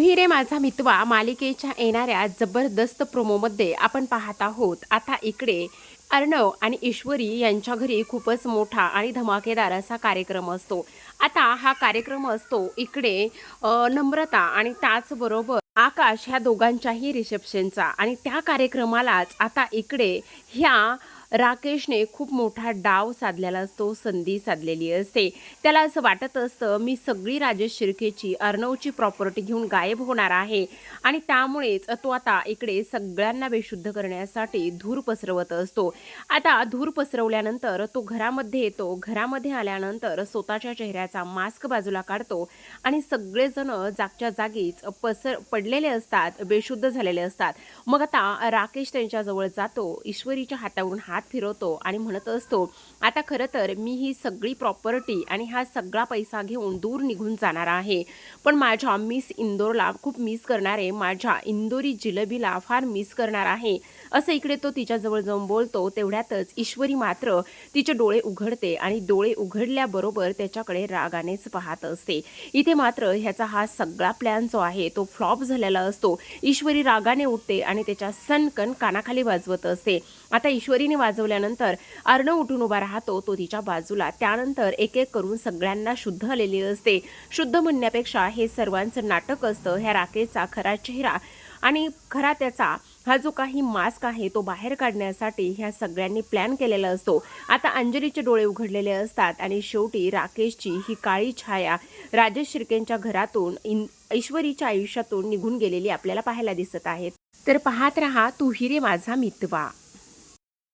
ही रे माझा मितवा मालिकेच्या येणाऱ्या जबरदस्त प्रोमोमध्ये आपण पाहत आहोत। आता इकडे अर्णव आणि ईश्वरी यांच्या घरी खूपच मोठा आणि धमाकेदार असा कार्यक्रम असतो। आता हा कार्यक्रम असतो इकडे नम्रता आणि त्याचबरोबर आकाश ह्या दोघांच्याही रिसेप्शनचा आणि त्या कार्यक्रमालाच आता इकडे ह्या राकेशने खूप मोठा डाव साधलेला असतो, संधी साधलेली असते। त्याला असं वाटत असतं मी सगळी राजेश शिर्केची अर्णवची प्रॉपर्टी घेऊन गायब होणार आहे आणि त्यामुळेच तो आता इकडे सगळ्यांना बेशुद्ध करण्यासाठी धूर पसरवत असतो। आता धूर पसरवल्यानंतर तो घरामध्ये येतो। घरामध्ये आल्यानंतर स्वतःच्या चेहऱ्याचा मास्क बाजूला काढतो आणि सगळेजण जागच्या जागीच पडलेले असतात, बेशुद्ध झालेले असतात। मग आता राकेश त्यांच्याजवळ जातो, ईश्वरीच्या हातावरून हात फिरवतो आणि म्हणत असतो आता खरं तर मी ही सगळी प्रॉपर्टी आणि हा सगळा पैसा घेऊन दूर निघून जाणार आहे, पण माझ्या मिस इंदोरला खूप मिस करणार आहे, माझ्या इंदोरी जिलेबीला फार मिस करणार आहे असं इकडे तो तिच्याजवळ जाऊन बोलतो। तेवढ्यातच ईश्वरी मात्र तिचे डोळे उघडते आणि डोळे उघडल्याबरोबर त्याच्याकडे रागानेच पाहत असते। इथे मात्र ह्याचा हा सगळा प्लॅन जो आहे तो फ्लॉप झालेला असतो। ईश्वरी रागाने उठते आणि त्याच्या सनकन कानाखाली वाजवत असते। आता ईश्वरीने वाजवल्यानंतर अर्णव उठून उभा राहतो, तो तिच्या बाजूला। त्यानंतर एक एक करून सगळ्यांना शुद्ध आलेली असते। शुद्ध म्हणण्यापेक्षा हे सर्वांचं नाटक असतं। ह्या राकेशचा खरा चेहरा आणि खरा त्याचा हा जो काही मास्क आहे तो बाहेर काढण्यासाठी ह्या सगळ्यांनी प्लॅन केलेला असतो। आता अंजलीचे डोळे उघडलेले असतात आणि शेवटी राकेशची ही काळी छाया राजेश शिर्केंच्या घरातून ईश्वरीच्या आयुष्यातून निघून गेलेली आपल्याला पाहायला दिसत आहे। तर पाहत रहा तू ही रे माझा मितवा।